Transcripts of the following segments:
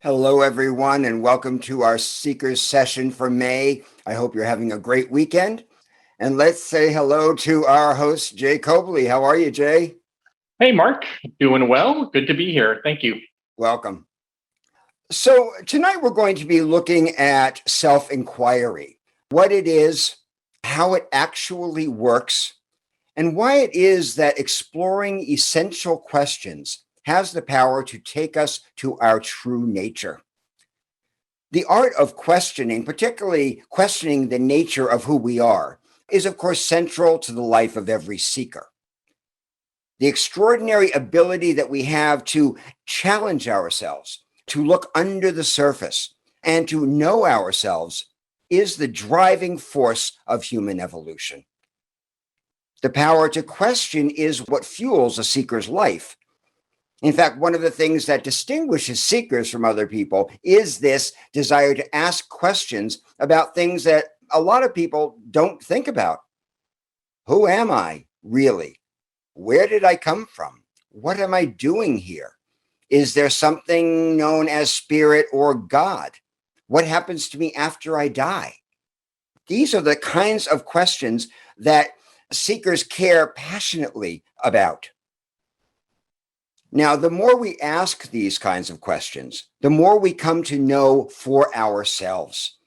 Hello, everyone, and welcome to our Seekers session for May. I hope you're having a great weekend. And let's say hello to our host, Jay Cobley. How are you, Jay? Hey, Mark, doing well. Good to be here. Thank you. Welcome. So, tonight we're going to be looking at self inquiry, what it is, how it actually works, and why it is that exploring essential questions has the power to take us to our true nature. The art of questioning, particularly questioning the nature of who we are, is of course central to the life of every seeker. The extraordinary ability that we have to challenge ourselves, to look under the surface, and to know ourselves is the driving force of human evolution. The power to question is what fuels a seeker's life. In fact, one of the things that distinguishes seekers from other people is this desire to ask questions about things that a lot of people don't think about. Who am I, really? Where did I come from? What am I doing here? Is there something known as spirit or God? What happens to me after I die? These are the kinds of questions that seekers care passionately about. Now, the more we ask these kinds of questions, the more we come to know for ourselves.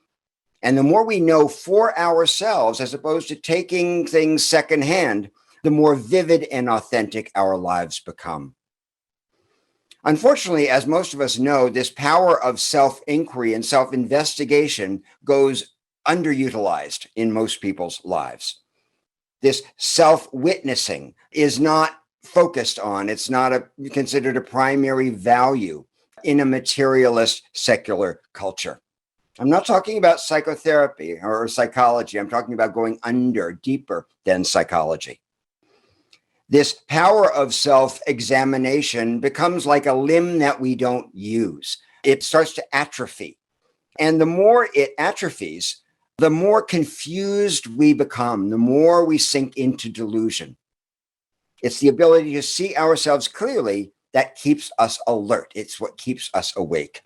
And the more we know for ourselves, as opposed to taking things secondhand, the more vivid and authentic our lives become. Unfortunately, as most of us know, this power of self-inquiry and self-investigation goes underutilized in most people's lives. This self-witnessing is not focused on, it's not considered a primary value in a materialist secular culture. I'm not talking about psychotherapy or psychology. I'm talking about going under, deeper than psychology. This power of self-examination becomes like a limb that we don't use. It starts to atrophy. And the more it atrophies, the more confused we become, the more we sink into delusion. It's the ability to see ourselves clearly that keeps us alert. It's what keeps us awake.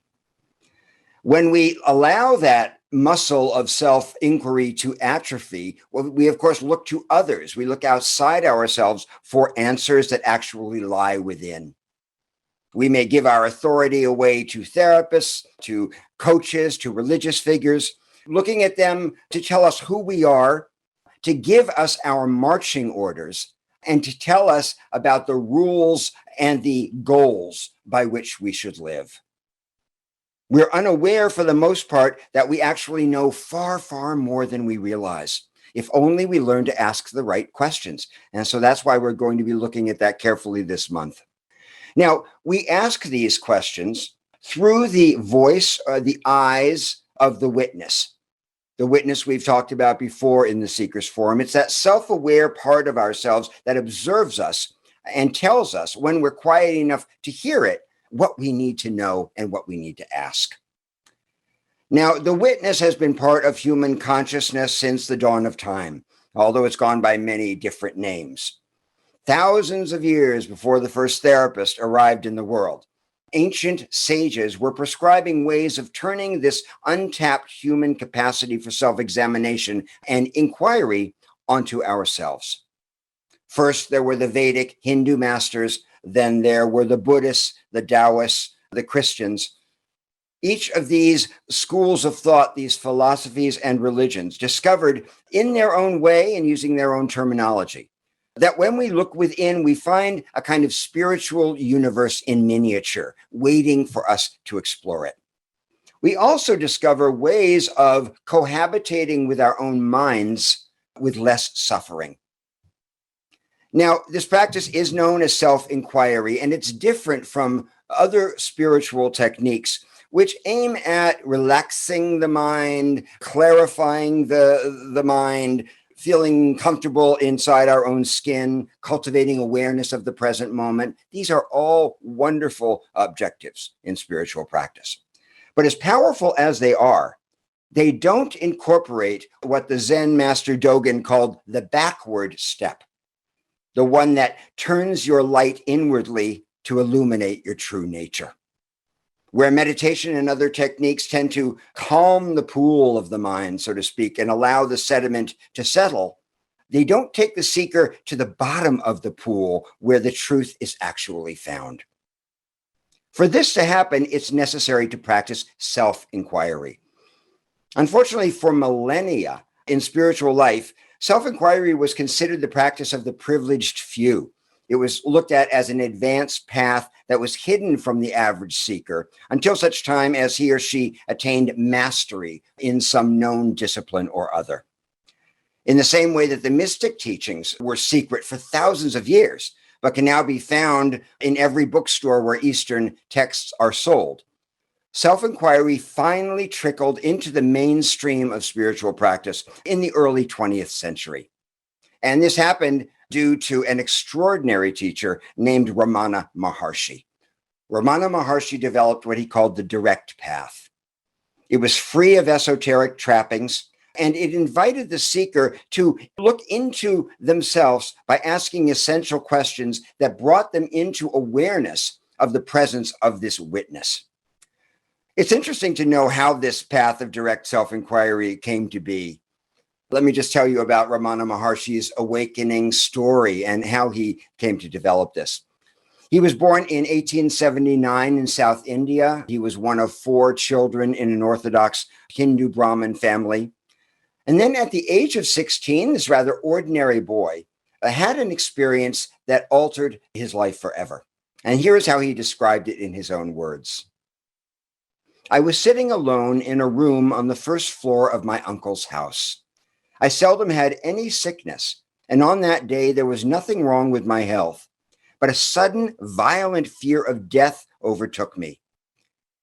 When we allow that muscle of self-inquiry to atrophy, we of course look to others. We look outside ourselves for answers that actually lie within. We may give our authority away to therapists, to coaches, to religious figures, looking at them to tell us who we are, to give us our marching orders, and to tell us about the rules and the goals by which we should live. We're unaware, for the most part, that we actually know far, far more than we realize, if only we learn to ask the right questions. And so that's why we're going to be looking at that carefully this month. Now, we ask these questions through the voice or the eyes of the witness. The witness we've talked about before in the Seekers Forum. It's that self-aware part of ourselves that observes us and tells us, when we're quiet enough to hear it, what we need to know and what we need to ask. Now, the witness has been part of human consciousness since the dawn of time, although it's gone by many different names. Thousands of years before the first therapist arrived in the world, ancient sages were prescribing ways of turning this untapped human capacity for self-examination and inquiry onto ourselves. First, there were the Vedic Hindu masters. Then there were the Buddhists, the Taoists, the Christians. Each of these schools of thought, these philosophies and religions, discovered in their own way and using their own terminology that when we look within, we find a kind of spiritual universe in miniature, waiting for us to explore it. We also discover ways of cohabitating with our own minds with less suffering. Now, this practice is known as self-inquiry, and it's different from other spiritual techniques which aim at relaxing the mind, clarifying the mind, feeling comfortable inside our own skin, cultivating awareness of the present moment. These are all wonderful objectives in spiritual practice. But as powerful as they don't incorporate what the Zen master Dogen called the backward step, the one that turns your light inwardly to illuminate your true nature. Where meditation and other techniques tend to calm the pool of the mind, so to speak, and allow the sediment to settle, they don't take the seeker to the bottom of the pool where the truth is actually found. For this to happen, it's necessary to practice self-inquiry. Unfortunately, for millennia in spiritual life, self-inquiry was considered the practice of the privileged few. It was looked at as an advanced path that was hidden from the average seeker until such time as he or she attained mastery in some known discipline or other. In the same way that the mystic teachings were secret for thousands of years, but can now be found in every bookstore where Eastern texts are sold, self-inquiry finally trickled into the mainstream of spiritual practice in the early 20th century. And this happened due to an extraordinary teacher named Ramana Maharshi. Ramana Maharshi developed what he called the direct path. It was free of esoteric trappings, and it invited the seeker to look into themselves by asking essential questions that brought them into awareness of the presence of this witness. It's interesting to know how this path of direct self-inquiry came to be. Let me just tell you about Ramana Maharshi's awakening story and how he came to develop this. He was born in 1879 in South India. He was one of 4 children in an Orthodox Hindu Brahmin family. And then at the age of 16, this rather ordinary boy had an experience that altered his life forever. And here is how he described it in his own words. I was sitting alone in a room on the first floor of my uncle's house. I seldom had any sickness, and on that day there was nothing wrong with my health, but a sudden, violent fear of death overtook me.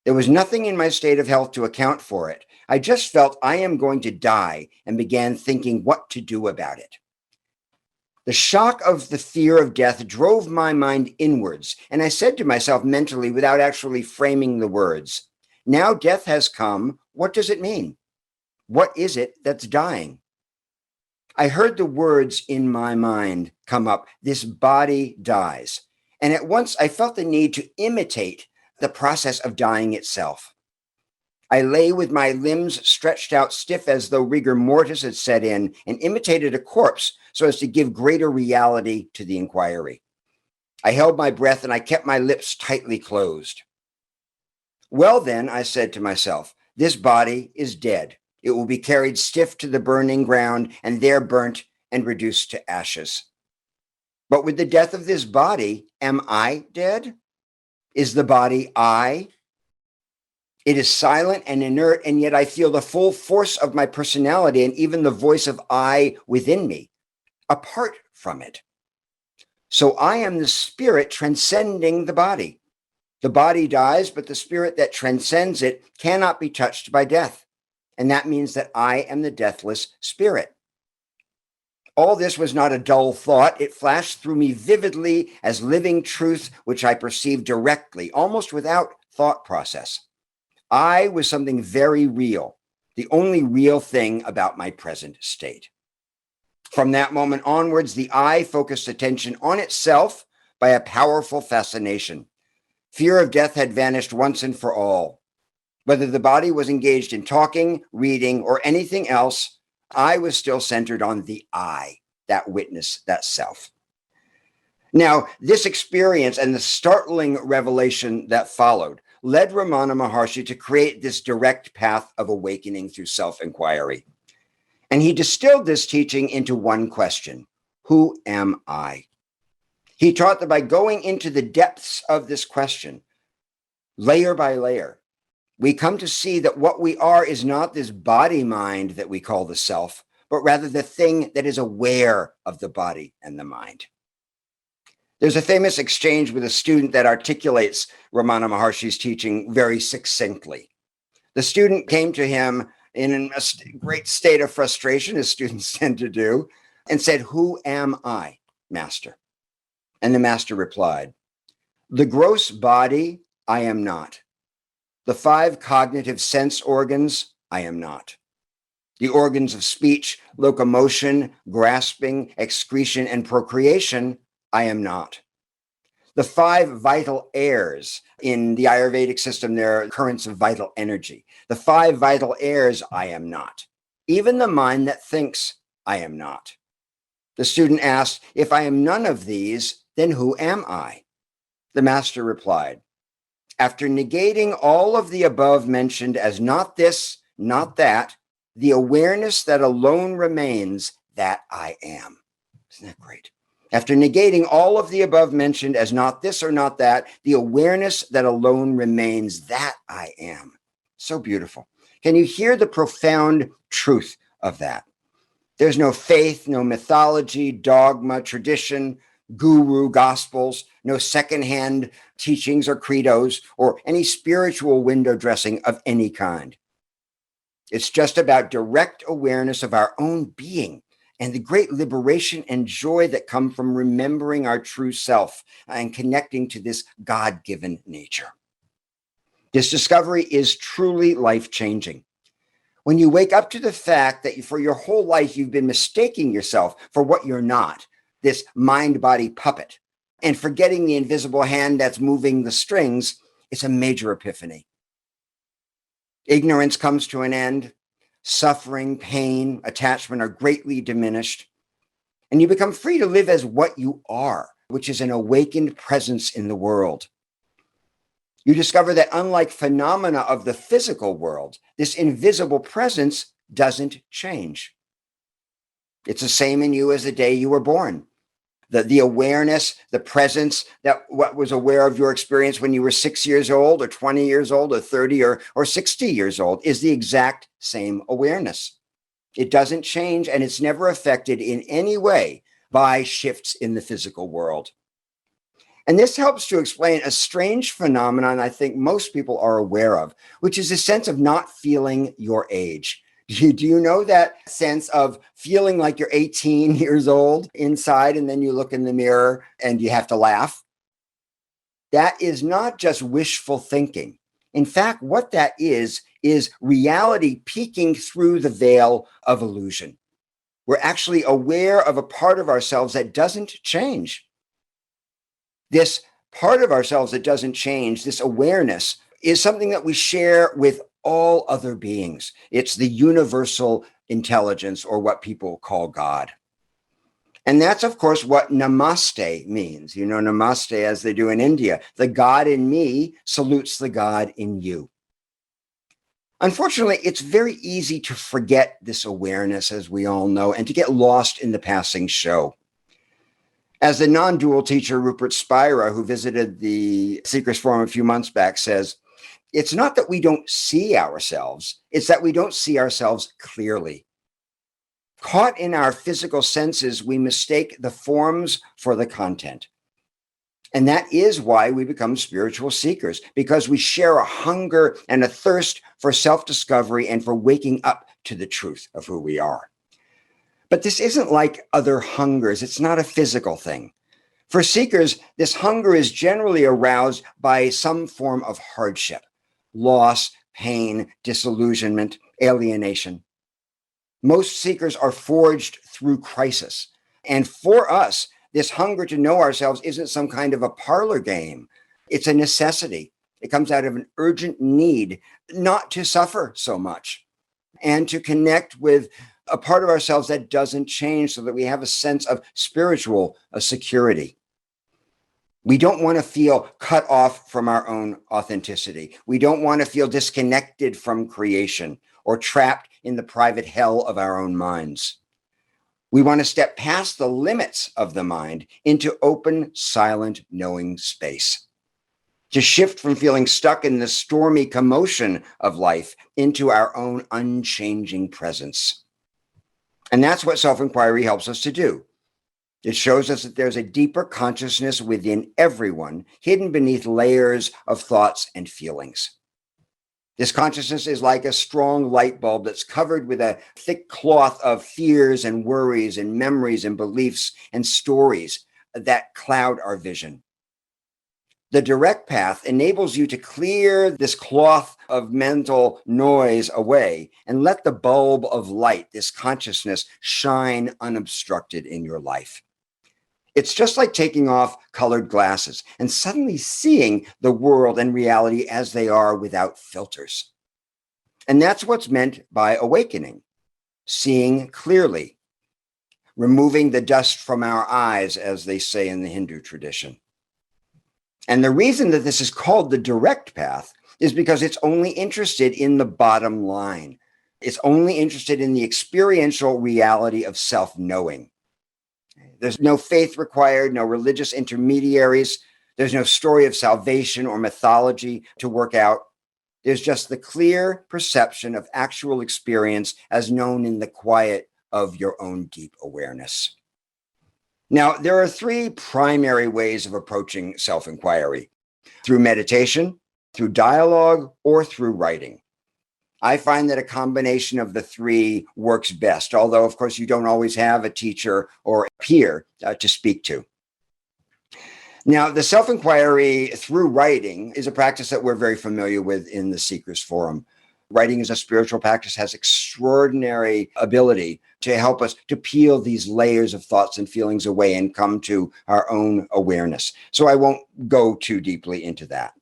There was nothing in my state of health to account for it. I just felt I am going to die and began thinking what to do about it. The shock of the fear of death drove my mind inwards, and I said to myself mentally without actually framing the words, now death has come, what does it mean? What is it that's dying? I heard the words in my mind come up, this body dies. And at once I felt the need to imitate the process of dying itself. I lay with my limbs stretched out stiff as though rigor mortis had set in and imitated a corpse so as to give greater reality to the inquiry. I held my breath and I kept my lips tightly closed. Well, then, I said to myself, this body is dead. It will be carried stiff to the burning ground and there burnt and reduced to ashes. But with the death of this body, am I dead? Is the body I? It is silent and inert, and yet I feel the full force of my personality and even the voice of I within me, apart from it. So I am the spirit transcending the body. The body dies, but the spirit that transcends it cannot be touched by death. And that means that I am the deathless spirit. All this was not a dull thought. It flashed through me vividly as living truth, which I perceived directly, almost without thought process. I was something very real, the only real thing about my present state. From that moment onwards, the I focused attention on itself by a powerful fascination. Fear of death had vanished once and for all. Whether the body was engaged in talking, reading, or anything else, I was still centered on the I, that witness, that self. Now, this experience and the startling revelation that followed led Ramana Maharshi to create this direct path of awakening through self-inquiry. And he distilled this teaching into one question: who am I? He taught that by going into the depths of this question, layer by layer, we come to see that what we are is not this body mind that we call the self, but rather the thing that is aware of the body and the mind. There's a famous exchange with a student that articulates Ramana Maharshi's teaching very succinctly. The student came to him in a great state of frustration, as students tend to do, and said, "Who am I, Master?" And the Master replied, "The gross body, I am not. The 5 cognitive sense organs, I am not. The organs of speech, locomotion, grasping, excretion, and procreation, I am not. The five vital airs in the Ayurvedic system, there are currents of vital energy. The five vital airs, I am not. Even the mind that thinks, I am not. The student asked, if I am none of these, then who am I? The master replied, after negating all of the above mentioned as not this, not that, the awareness that alone remains, that I am. Isn't that great? After negating all of the above mentioned as not this or not that, the awareness that alone remains, that I am. So beautiful. Can you hear the profound truth of that? There's no faith, no mythology, dogma, tradition, guru, gospels, no secondhand teachings or credos, or any spiritual window dressing of any kind. It's just about direct awareness of our own being and the great liberation and joy that come from remembering our true self and connecting to this God-given nature. This discovery is truly life-changing. When you wake up to the fact that for your whole life you've been mistaking yourself for what you're not, this mind-body puppet, and forgetting the invisible hand that's moving the strings, it's a major epiphany. Ignorance comes to an end. Suffering, pain, attachment are greatly diminished. And you become free to live as what you are, which is an awakened presence in the world. You discover that unlike phenomena of the physical world, this invisible presence doesn't change. It's the same in you as the day you were born. The awareness, the presence, that what was aware of your experience when you were 6 years old or 20 years old or 30 or 60 years old is the exact same awareness. It doesn't change, and it's never affected in any way by shifts in the physical world. And this helps to explain a strange phenomenon I think most people are aware of, which is a sense of not feeling your age. Do you know that sense of feeling like you're 18 years old inside, and then you look in the mirror and you have to laugh? That is not just wishful thinking. In fact, what that is reality peeking through the veil of illusion. We're actually aware of a part of ourselves that doesn't change. This part of ourselves that doesn't change, this awareness, is something that we share with all other beings. It's the universal intelligence, or what people call God. And that's, of course, what namaste means. You know, namaste, as they do in India. The God in me salutes the God in you. Unfortunately, it's very easy to forget this awareness, as we all know, and to get lost in the passing show. As the non-dual teacher Rupert Spira, who visited the Seekers Forum a few months back, says, it's not that we don't see ourselves, it's that we don't see ourselves clearly. Caught in our physical senses, we mistake the forms for the content. And that is why we become spiritual seekers, because we share a hunger and a thirst for self-discovery and for waking up to the truth of who we are. But this isn't like other hungers. It's not a physical thing. For seekers, this hunger is generally aroused by some form of hardship, loss, pain, disillusionment, alienation. Most seekers are forged through crisis. And for us, this hunger to know ourselves isn't some kind of a parlor game. It's a necessity. It comes out of an urgent need not to suffer so much and to connect with a part of ourselves that doesn't change, so that we have a sense of spiritual security. We don't want to feel cut off from our own authenticity. We don't want to feel disconnected from creation or trapped in the private hell of our own minds. We want to step past the limits of the mind into open, silent, knowing space. To shift from feeling stuck in the stormy commotion of life into our own unchanging presence. And that's what self-inquiry helps us to do. It shows us that there's a deeper consciousness within everyone, hidden beneath layers of thoughts and feelings. This consciousness is like a strong light bulb that's covered with a thick cloth of fears and worries and memories and beliefs and stories that cloud our vision. The direct path enables you to clear this cloth of mental noise away and let the bulb of light, this consciousness, shine unobstructed in your life. It's just like taking off colored glasses and suddenly seeing the world and reality as they are without filters. And that's what's meant by awakening, seeing clearly, removing the dust from our eyes, as they say in the Hindu tradition. And the reason that this is called the direct path is because it's only interested in the bottom line. It's only interested in the experiential reality of self-knowing. There's no faith required, no religious intermediaries. There's no story of salvation or mythology to work out. There's just the clear perception of actual experience as known in the quiet of your own deep awareness. Now, there are three primary ways of approaching self-inquiry: through meditation, through dialogue, or through writing. I find that a combination of the three works best, although, of course, you don't always have a teacher or a peer to speak to. Now, the self-inquiry through writing is a practice that we're very familiar with in the Seekers Forum. Writing as a spiritual practice has extraordinary ability to help us to peel these layers of thoughts and feelings away and come to our own awareness. So I won't go too deeply into that.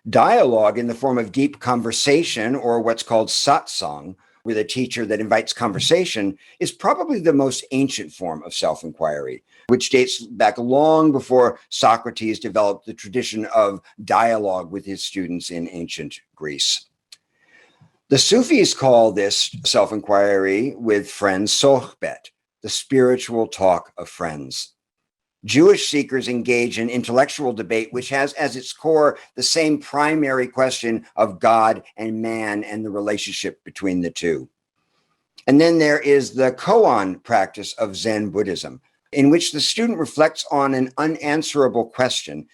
Dialogue in the form of deep conversation, or what's called satsang, with a teacher that invites conversation, is probably the most ancient form of self-inquiry, which dates back long before Socrates developed the tradition of dialogue with his students in ancient Greece. The Sufis call this self-inquiry with friends sohbet, the spiritual talk of friends. Jewish seekers engage in intellectual debate, which has as its core the same primary question of God and man and the relationship between the two. And then there is the koan practice of Zen Buddhism, in which the student reflects on an unanswerable question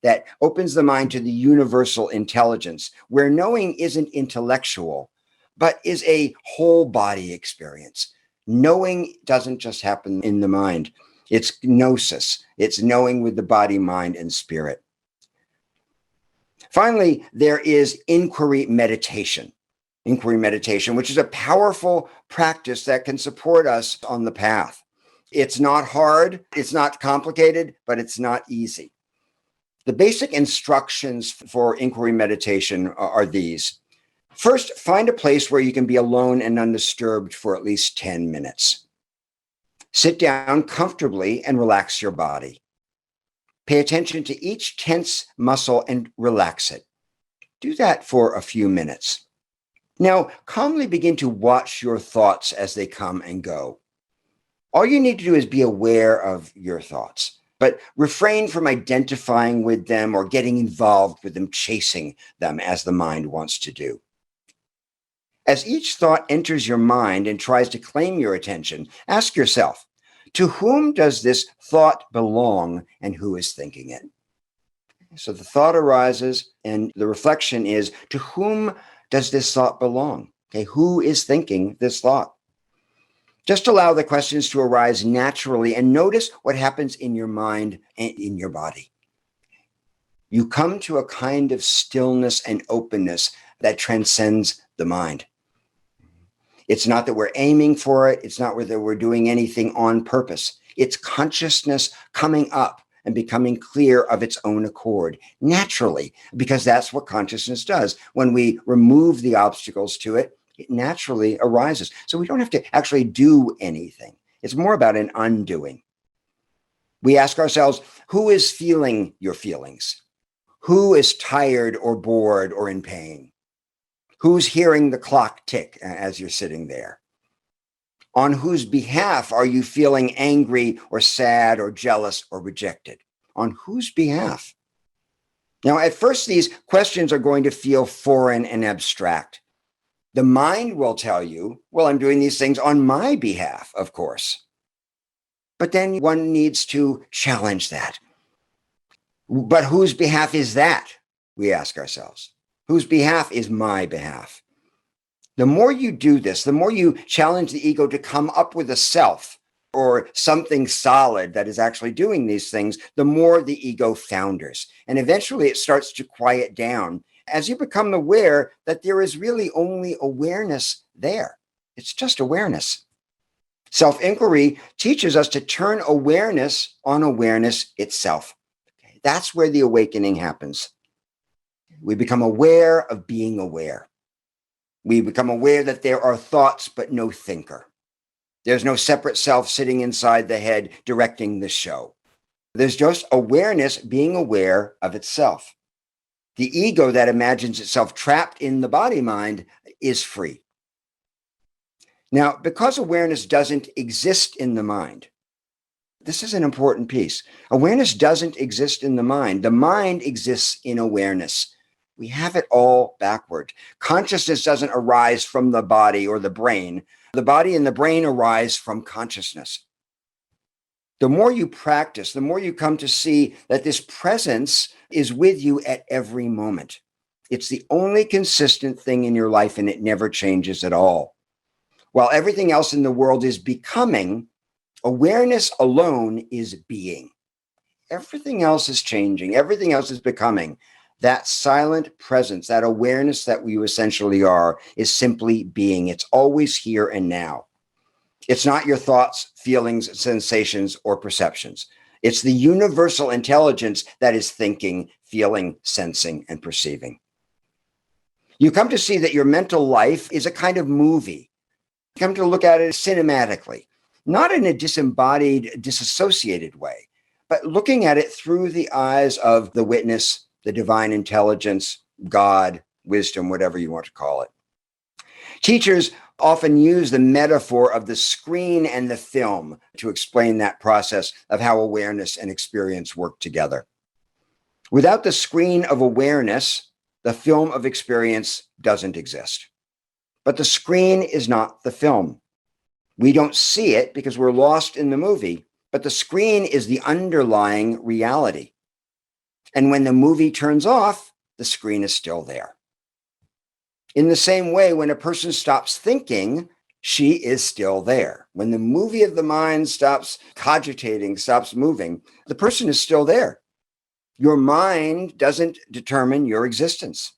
that opens the mind to the universal intelligence, where knowing isn't intellectual, but is a whole body experience. Knowing doesn't just happen in the mind. It's gnosis. It's knowing with the body, mind, and spirit. Finally, there is inquiry meditation, which is a powerful practice that can support us on the path. It's not hard, it's not complicated, but it's not easy. The basic instructions for inquiry meditation are these. First, find a place where you can be alone and undisturbed for at least 10 minutes. Sit down comfortably and relax your body. Pay attention to each tense muscle and relax it. Do that for a few minutes. Now, calmly begin to watch your thoughts as they come and go. All you need to do is be aware of your thoughts, but refrain from identifying with them or getting involved with them, chasing them as the mind wants to do. As each thought enters your mind and tries to claim your attention, ask yourself, to whom does this thought belong and who is thinking it? So the thought arises and the reflection is, to whom does this thought belong? Okay, who is thinking this thought? Just allow the questions to arise naturally and notice what happens in your mind and in your body. You come to a kind of stillness and openness that transcends the mind. It's not that we're aiming for it. It's not that we're doing anything on purpose. It's consciousness coming up and becoming clear of its own accord, naturally, because that's what consciousness does. When we remove the obstacles to it, it naturally arises. So we don't have to actually do anything. It's more about an undoing. We ask ourselves, who is feeling your feelings? Who is tired or bored or in pain? Who's hearing the clock tick as you're sitting there? On whose behalf are you feeling angry or sad or jealous or rejected? On whose behalf? Now, at first, these questions are going to feel foreign and abstract. The mind will tell you, well, I'm doing these things on my behalf, of course. But then one needs to challenge that. But whose behalf is that? We ask ourselves. Whose behalf is my behalf? The more you do this, the more you challenge the ego to come up with a self or something solid that is actually doing these things, the more the ego founders. And eventually it starts to quiet down as you become aware that there is really only awareness there. It's just awareness. Self-inquiry teaches us to turn awareness on awareness itself. That's where the awakening happens. We become aware of being aware. We become aware that there are thoughts, but no thinker. There's no separate self sitting inside the head directing the show. There's just awareness being aware of itself. The ego that imagines itself trapped in the body mind is free. Now, because awareness doesn't exist in the mind, this is an important piece. Awareness doesn't exist in the mind. The mind exists in awareness. We have it all backward. Consciousness doesn't arise from the body or the brain. The body and the brain arise from consciousness. The more you practice, the more you come to see that this presence is with you at every moment. It's the only consistent thing in your life, and it never changes at all. While everything else in the world is becoming, awareness alone is being. Everything else is changing. Everything else is becoming. That silent presence, that awareness that we essentially are, is simply being. It's always here and now. It's not your thoughts, feelings, sensations, or perceptions. It's the universal intelligence that is thinking, feeling, sensing, and perceiving. You come to see that your mental life is a kind of movie. You come to look at it cinematically, not in a disembodied, disassociated way, but looking at it through the eyes of the witness, the divine intelligence, God, wisdom, whatever you want to call it. Teachers often use the metaphor of the screen and the film to explain that process of how awareness and experience work together. Without the screen of awareness, the film of experience doesn't exist. But the screen is not the film. We don't see it because we're lost in the movie, but the screen is the underlying reality. And when the movie turns off, the screen is still there. In the same way, when a person stops thinking, she is still there. When the movie of the mind stops cogitating, stops moving, the person is still there. Your mind doesn't determine your existence.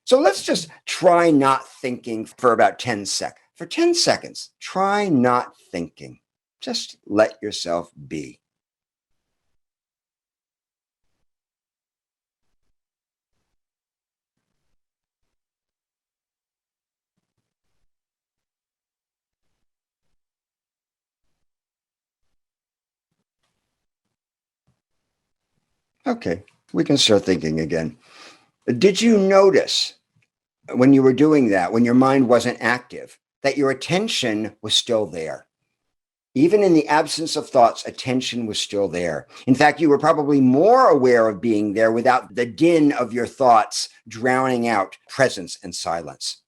So let's just try not thinking for about 10 seconds. For 10 seconds, try not thinking. Just let yourself be. Okay, we can start thinking again. Did you notice when you were doing that, when your mind wasn't active, that your attention was still there? Even in the absence of thoughts, attention was still there. In fact, you were probably more aware of being there without the din of your thoughts drowning out presence and silence.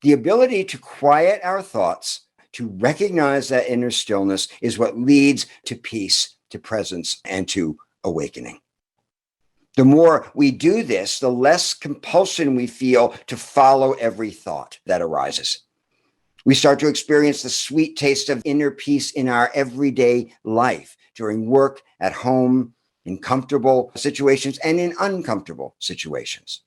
The ability to quiet our thoughts, to recognize that inner stillness, is what leads to peace, to presence, and to awakening. The more we do this, the less compulsion we feel to follow every thought that arises. We start to experience the sweet taste of inner peace in our everyday life, during work, at home, in comfortable situations, and in uncomfortable situations.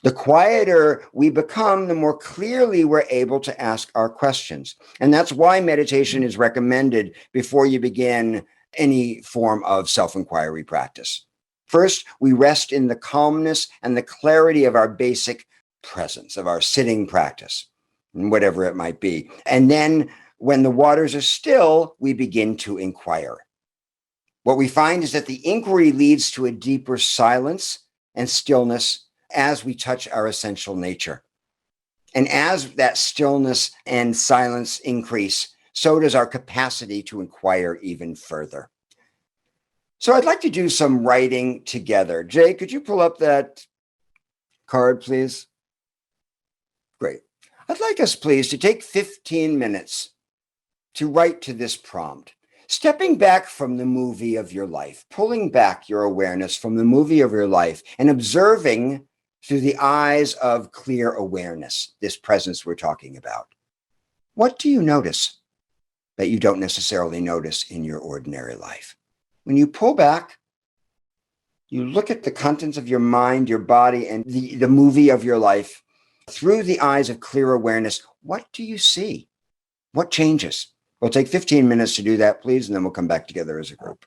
The quieter we become, the more clearly we're able to ask our questions. And that's why meditation is recommended before you begin any form of self-inquiry practice. First, we rest in the calmness and the clarity of our basic presence, of our sitting practice, whatever it might be. And then when the waters are still, we begin to inquire. What we find is that the inquiry leads to a deeper silence and stillness as we touch our essential nature. And as that stillness and silence increase, so does our capacity to inquire even further. So I'd like to do some writing together. Jay, could you pull up that card, please? Great. I'd like us, please, to take 15 minutes to write to this prompt. Stepping back from the movie of your life, pulling back your awareness from the movie of your life and observing through the eyes of clear awareness, this presence we're talking about. What do you notice that you don't necessarily notice in your ordinary life? When you pull back, you look at the contents of your mind, your body, and the movie of your life through the eyes of clear awareness. What do you see? What changes? We'll take 15 minutes to do that, please, and then we'll come back together as a group.